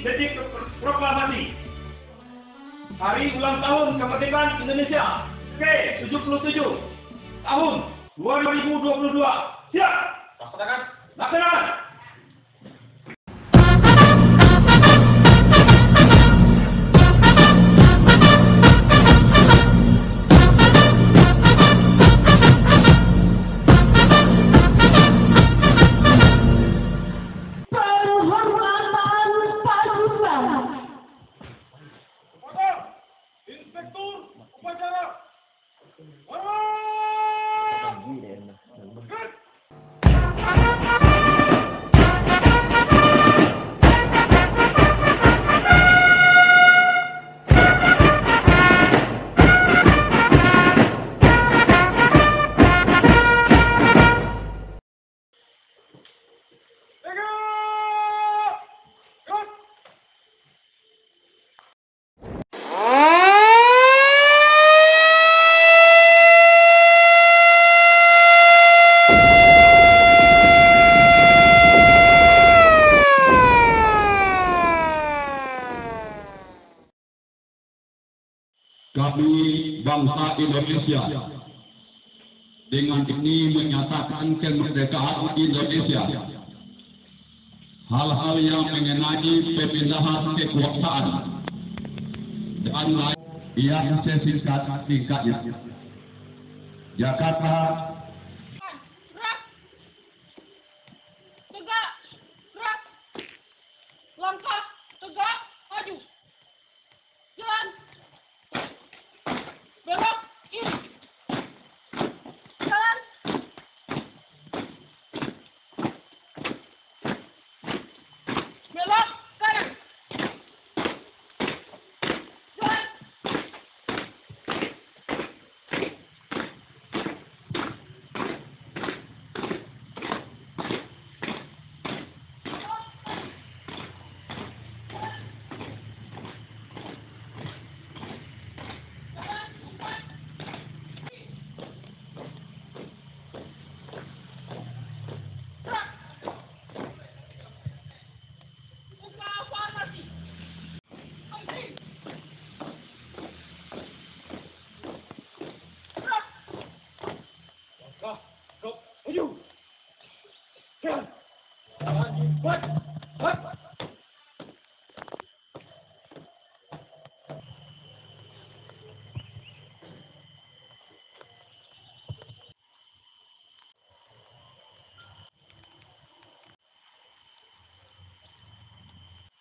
detik proklamasi. Hari ulang tahun kemerdekaan Indonesia ke-77 tahun 2022. Siap. Laksanakan. Laksanakan. Kami bangsa Indonesia dengan ini menyatakan kemerdekaan Indonesia. Hal-hal yang mengenai pemindahan kekuasaan dan lain yang sesingkat tingkatnya. Jakarta. Gerak, tegak, gerak, langkah, tegak, maju, jalan. Belok kiri, jalan, belok kanan, jalan,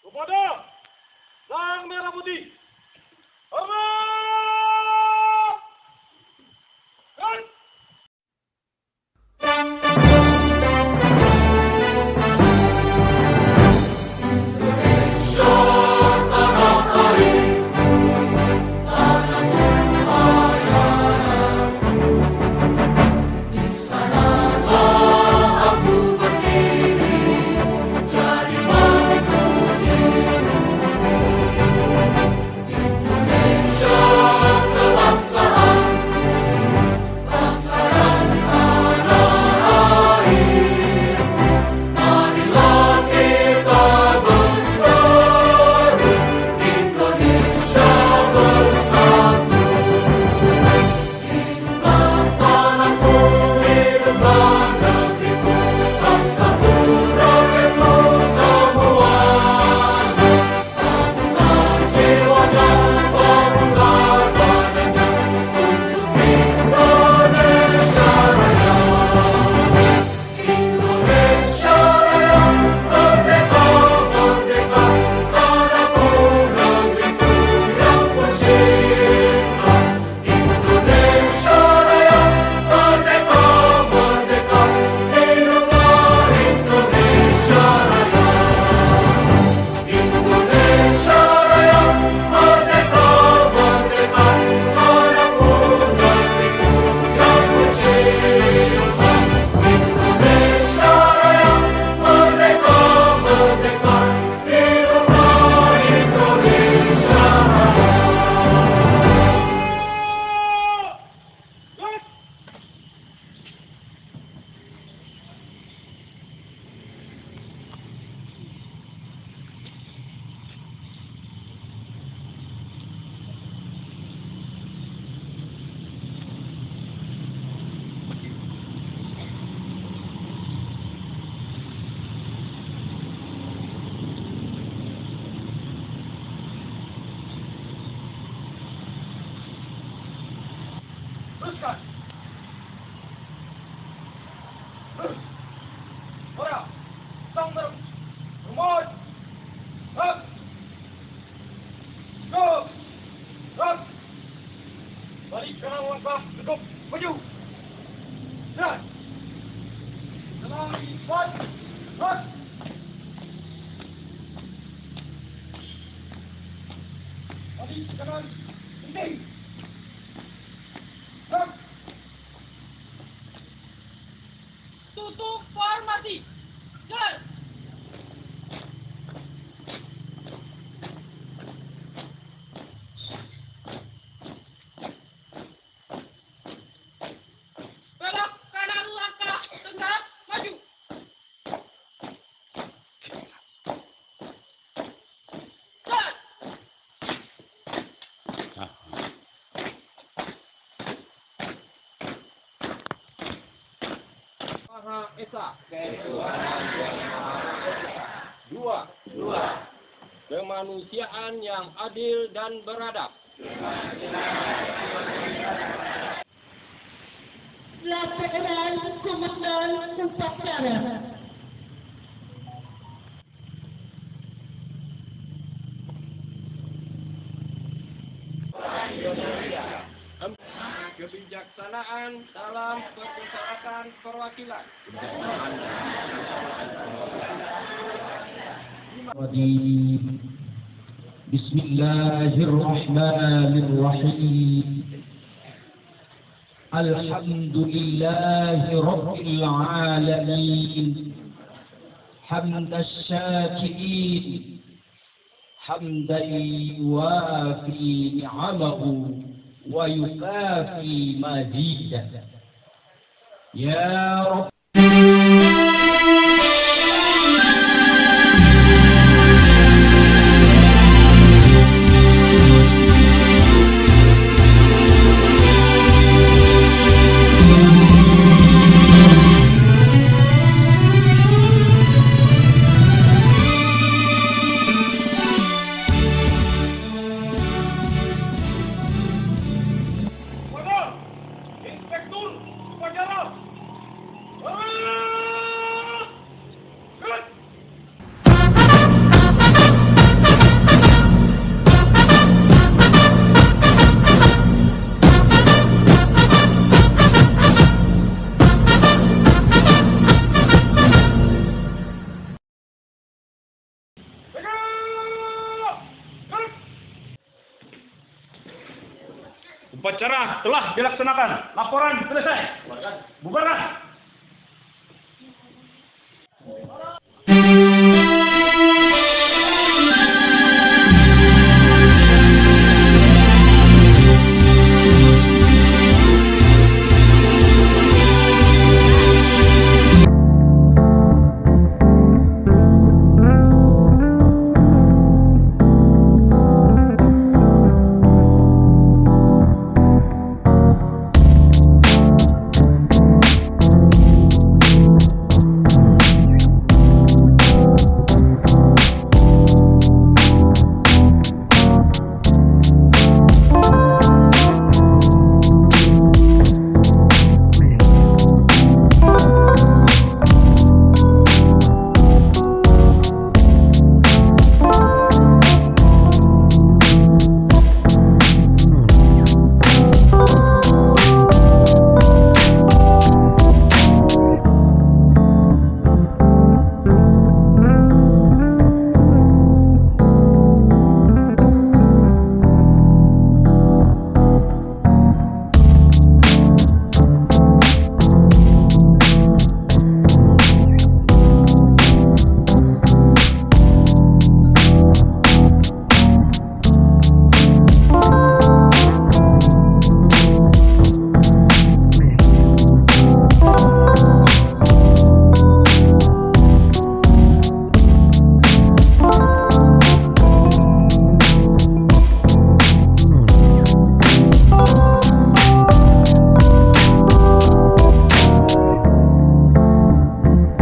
Kepada Sang Merah Putih. Hormat! Ora, sang merah. Rumah. Hap. Go. Hap. Balik kanan langkah, cukup, maju. Dan. Tenang, cepat. Hap. Balik kanan, penting. Hap. Tutup formasi. Jalan. Belok kanan langkah tegak maju. Jalan. Maha Esa. Dua. Kemanusiaan yang adil dan beradab. Pelaksanaan komandan upacara. Kebijaksanaan dalam permusyawaratan perwakilan. بسم الله الرحمن الرحيم الحمد لله رب العالمين حمد الشاكرين حمدا يوافي نعمه ويكافي مزيده يا رب Komandan, Inspektur upacara. Gerak. Upacara telah dilaksanakan. Laporan selesai. Bubarkan.